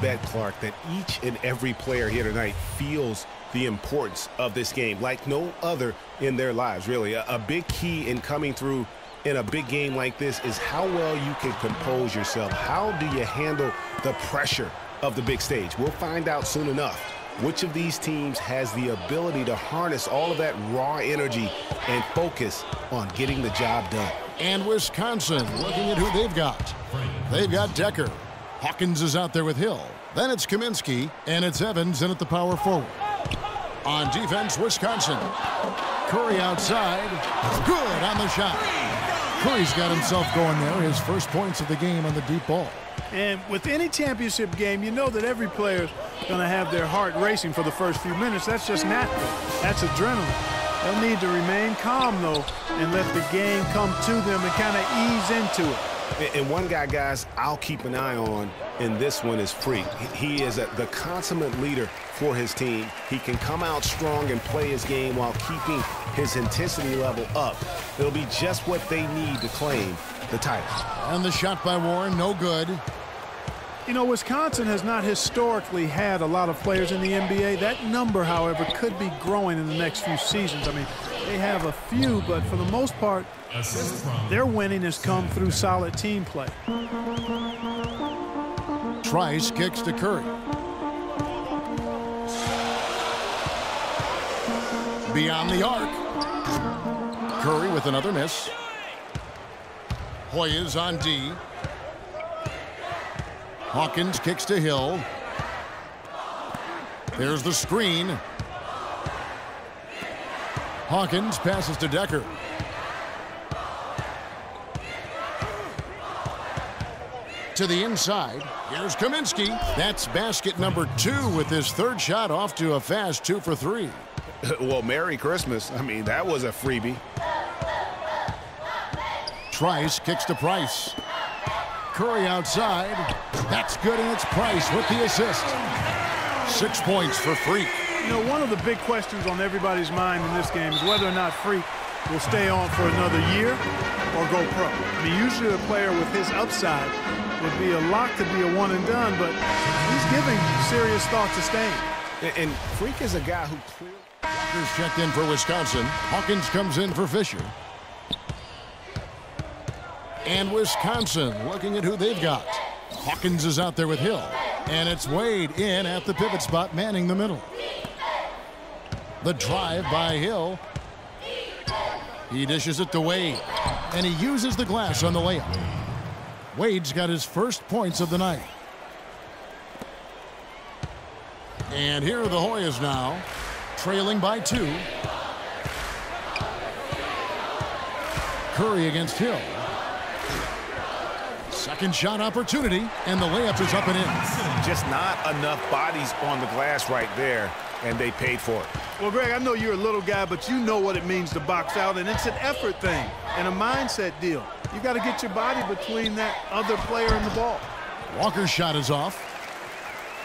bet, Clark, that each and every player here tonight feels the importance of this game like no other in their lives, really. A big key in coming through in a big game like this is how well you can compose yourself. How do you handle the pressure of the big stage? We'll find out soon enough which of these teams has the ability to harness all of that raw energy and focus on getting the job done. And Wisconsin looking at who they've got. They've got Decker. Hawkins is out there with Hill. Then it's Kaminsky, and it's Evans in at the power forward. On defense, Wisconsin. Curry outside. Good on the shot. Curry's got himself going there. His first points of the game on the deep ball. And with any championship game, you know that every player's going to have their heart racing for the first few minutes. That's just natural. That's adrenaline. They'll need to remain calm, though, and let the game come to them and kind of ease into it. And one guy, guys, I'll keep an eye on in this one is Freak. He is the consummate leader for his team. He can come out strong and play his game while keeping his intensity level up. It'll be just what they need to claim the title. And the shot by Warren, no good. You know, Wisconsin has not historically had a lot of players in the NBA. That number, however, could be growing in the next few seasons. I mean, they have a few, but for the most part, their winning has come through solid team play. Trice kicks to Curry. Beyond the arc. Curry with another miss. Hoyas on D. Hawkins kicks to Hill. There's the screen. Hawkins passes to Decker. To the inside. Here's Kaminsky. That's basket number 2 with his third shot off to a fast 2 for 3. Well, Merry Christmas. I mean, that was a freebie. Trice kicks to Price. Curry outside. That's good, and it's Price with the assist. 6 points for Freak. You know, one of the big questions on everybody's mind in this game is whether or not Freak will stay on for another year or go pro. I mean, usually a player with his upside would be a lock to be a one and done, but he's giving serious thought to staying. And Freak is a guy who clearly... Walker's checked in for Wisconsin. Hawkins comes in for Fisher. And Wisconsin looking at who they've got. Hawkins is out there with Hill. And it's Wade in at the pivot spot, manning the middle. The drive by Hill. He dishes it to Wade. And he uses the glass on the layup. Wade's got his first points of the night. And here are the Hoyas now, trailing by 2. Curry against Hill. Second shot opportunity, and the layup is up and in. Just not enough bodies on the glass right there, and they paid for it. Well, Greg, I know you're a little guy, but you know what it means to box out, and it's an effort thing and a mindset deal. You got to get your body between that other player and the ball. Walker's shot is off.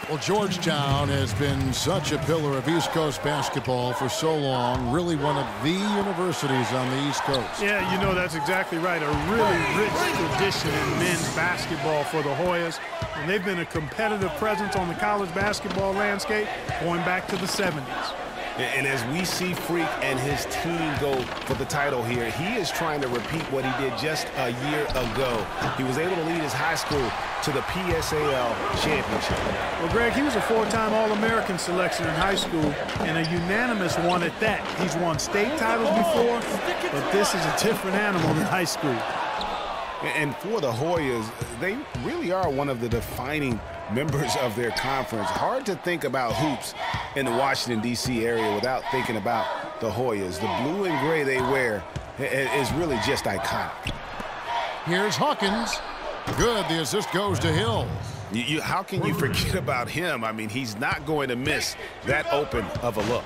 Well, Georgetown has been such a pillar of East Coast basketball for so long, really one of the universities on the East Coast. Yeah, you know, that's exactly right. A really rich tradition in men's basketball for the Hoyas. And they've been a competitive presence on the college basketball landscape going back to the 70s. And as we see Freak and his team go for the title here, he is trying to repeat what he did just a year ago. He was able to lead his high school to the PSAL championship. Well, Greg, he was a 4-time All-American selection in high school and a unanimous one at that. He's won state titles before, but this is a different animal than high school. And for the Hoyas, they really are one of the defining members of their conference. Hard to think about hoops in the Washington, D.C. area without thinking about the Hoyas. The blue and gray they wear is really just iconic. Here's Hawkins. Good. The assist goes to Hill. How can you forget about him? I mean, he's not going to miss that open of a look.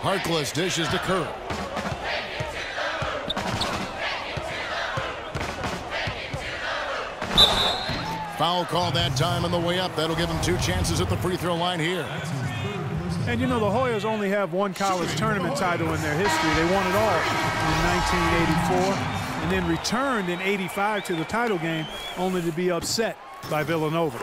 Harkless dishes to Curry. Foul call that time on the way up. That'll give him 2 chances at the free throw line here. And you know, the Hoyas only have 1 college tournament title in their history. They won it all in 1984 and then returned in '85 to the title game only to be upset by Villanova.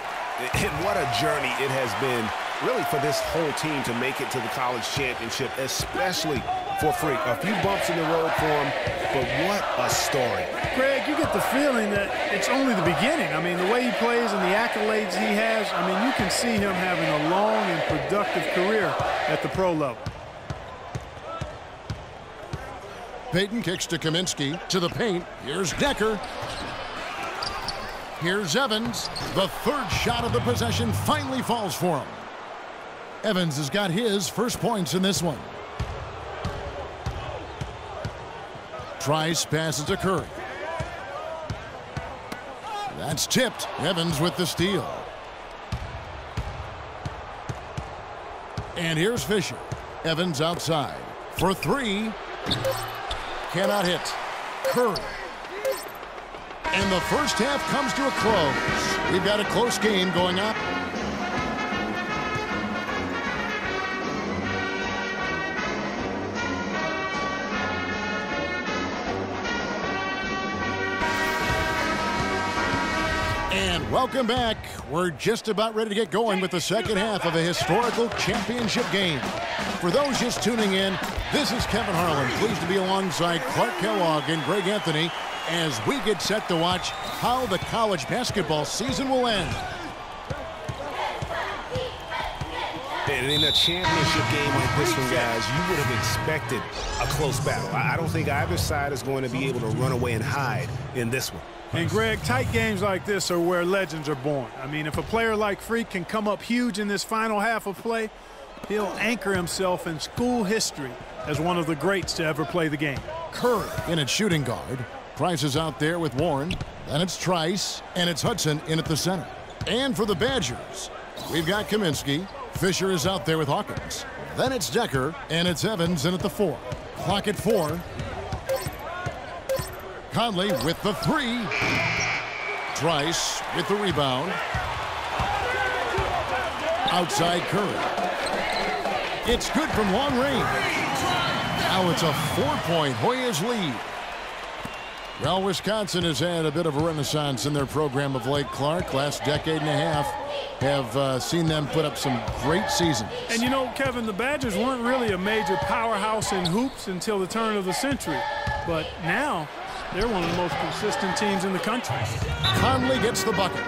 And what a journey it has been, really, for this whole team to make it to the college championship, especially for Freak. A few bumps in the road for him, but what a story. Greg, you get the feeling that it's only the beginning. I mean, the way he plays and the accolades he has, I mean, you can see him having a long and productive career at the pro level. Payton kicks to Kaminsky, to the paint. Here's Decker. Here's Evans. The third shot of the possession finally falls for him. Evans has got his first points in this one. Trice passes to Curry. That's tipped. Evans with the steal. And here's Fisher. Evans outside for three. Cannot hit. Curry. And the first half comes to a close. We've got a close game going on. And welcome back. We're just about ready to get going with the second half of a historical championship game. For those just tuning in, this is Kevin Harlan, pleased to be alongside Clark Kellogg and Greg Anthony as we get set to watch how the college basketball season will end. And in a championship game like this one, guys, you would have expected a close battle. I don't think either side is going to be able to run away and hide in this one. And, Greg, tight games like this are where legends are born. I mean, if a player like Freak can come up huge in this final half of play, he'll anchor himself in school history as one of the greats to ever play the game. Curry in at shooting guard. Price is out there with Warren. Then it's Trice, and it's Hudson in at the center. And for the Badgers, we've got Kaminsky. Fisher is out there with Hawkins. Then it's Decker, and it's Evans in at the 4. Clock at 4. Conley with the 3. Trice with the rebound. Outside Curry. It's good from long range. Now it's a 4-point Hoyas lead. Well, Wisconsin has had a bit of a renaissance in their program of late, Clark. Last decade and a half have seen them put up some great seasons. And you know, Kevin, the Badgers weren't really a major powerhouse in hoops until the turn of the century. But now, they're one of the most consistent teams in the country. Conley gets the bucket.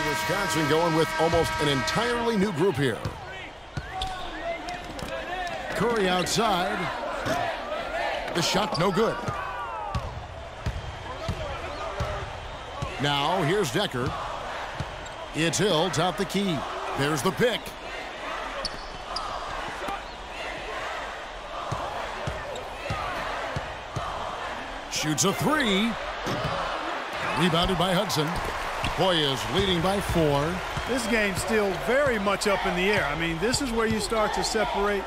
Wisconsin going with almost an entirely new group here. Curry outside. The shot no good. Now here's Decker. It's Hill top the key. There's the pick. Shoots a 3. Rebounded by Hudson. Hoyas leading by 4. This game's still very much up in the air. I mean, this is where you start to separate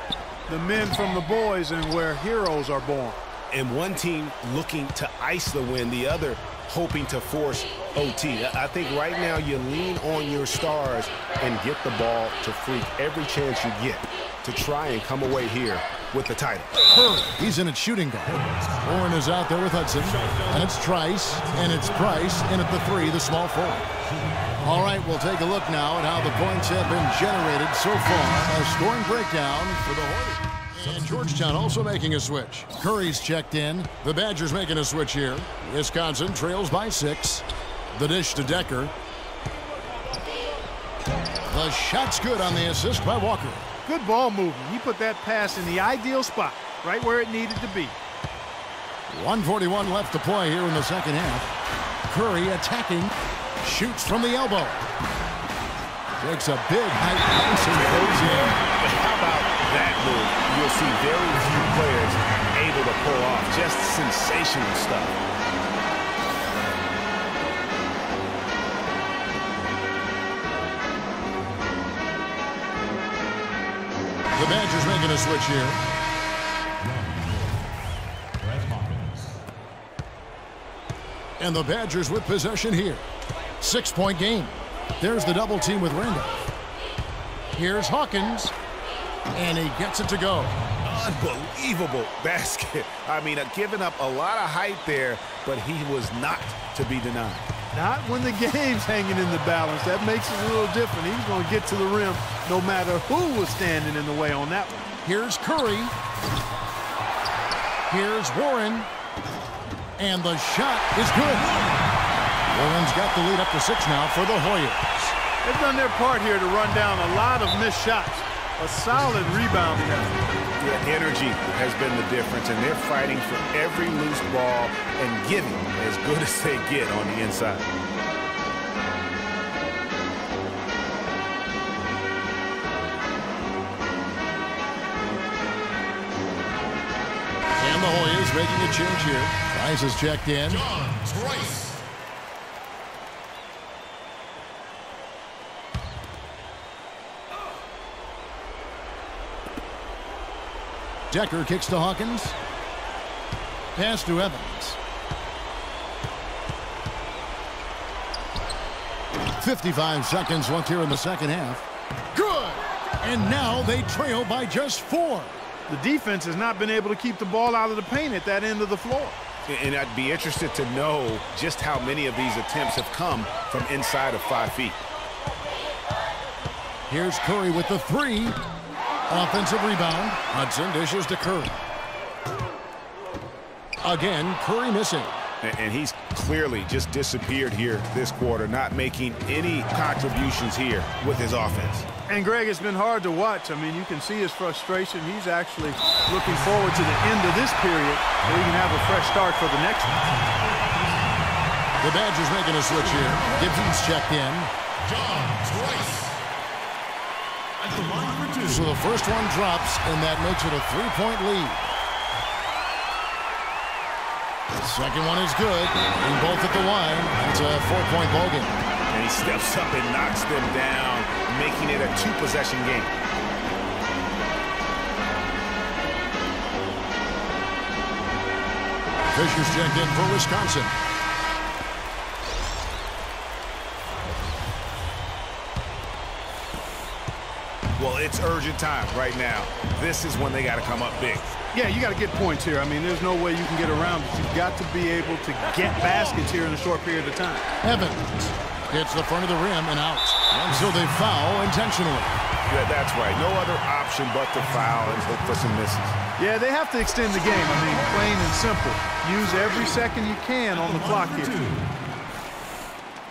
the men from the boys and where heroes are born. And one team looking to ice the win, the other hoping to force OT. I think right now you lean on your stars and get the ball to Freak every chance you get to try and come away here with the title. Curry, he's in at shooting guard. Warren is out there with Hudson. And it's Trice, and it's Price in at the 3, the small forward. All right, we'll take a look now at how the points have been generated so far. A scoring breakdown for the Hoyas. And Georgetown also making a switch. Curry's checked in. The Badgers making a switch here. Wisconsin trails by 6. The dish to Decker. The shot's good on the assist by Walker. Good ball movement. He put that pass in the ideal spot, right where it needed to be. 1:41 left to play here in the second half. Curry attacking. Shoots from the elbow. Takes a big height pass and goes in. How about that move? You'll see very few players able to pull off just sensational stuff. The Badgers making a switch here. And the Badgers with possession here. 6-point game. There's the double team with Randolph. Here's Hawkins. And he gets it to go. Unbelievable basket. I mean, giving up a lot of height there, but he was not to be denied. Not when the game's hanging in the balance. That makes it a little different. He's going to get to the rim no matter who was standing in the way on that one. Here's Curry. Here's Warren. And the shot is good. Warren's got the lead up to 6 now for the Hoyas. They've done their part here to run down a lot of missed shots. A solid rebounding effort. Yeah, energy has been the difference, and they're fighting for every loose ball and giving as good as they get on the inside. And the Hoyas making a change here. Trice is checked in. Trice. Decker kicks to Hawkins. Pass to Evans. 55 seconds left here in the second half. Good! And now they trail by just 4. The defense has not been able to keep the ball out of the paint at that end of the floor. And I'd be interested to know just how many of these attempts have come from inside of 5 feet. Here's Curry with the 3. Offensive rebound. Hudson dishes to Curry. Again, Curry missing. And he's clearly just disappeared here this quarter, not making any contributions here with his offense. And, Greg, it's been hard to watch. I mean, you can see his frustration. He's actually looking forward to the end of this period where he can have a fresh start for the next one. The Badgers making a switch here. Gibson's checked in. Trice. So the first one drops, and that makes it a 3-point lead. The second one is good, and both at the line. It's a 4-point ball game. And he steps up and knocks them down, making it a 2-possession game. Fisher's checked in for Wisconsin. Well, it's urgent time right now. This is when they got to come up big. Yeah, you got to get points here. I mean, there's no way you can get around it. You've got to be able to get baskets here in a short period of time. Evans hits the front of the rim and out. And so they foul intentionally. Yeah, that's right. No other option but to foul and hope for some misses. Yeah, they have to extend the game. I mean, plain and simple. Use every second you can on the clock here.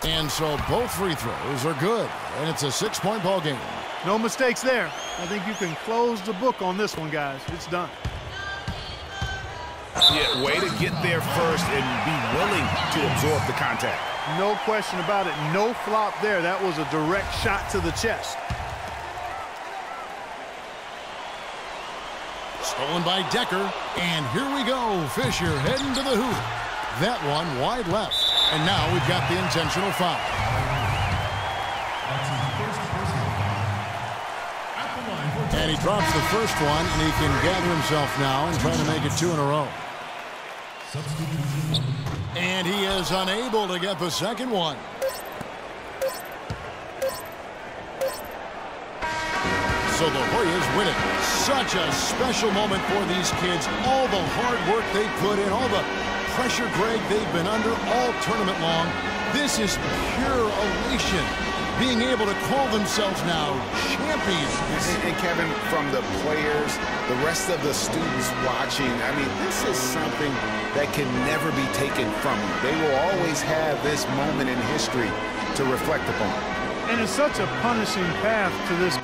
And so both free throws are good. And it's a 6-point ball game. No mistakes there. I think you can close the book on this one, guys. It's done. Yeah, way to get there first and be willing to absorb the contact. No question about it. No flop there. That was a direct shot to the chest. Stolen by Decker. And here we go. Fisher heading to the hoop. That one wide left. And now we've got the intentional foul. And he drops the first one, and he can gather himself now and try to make it 2 in a row. And he is unable to get the second one. So the Hoyas win it. Such a special moment for these kids. All the hard work they put in, all the pressure, Greg, they've been under all tournament long. This is pure elation. Being able to call themselves now champions. And Kevin, from the players, the rest of the students watching, I mean, this is something that can never be taken from them. They will always have this moment in history to reflect upon. And it's such a punishing path to this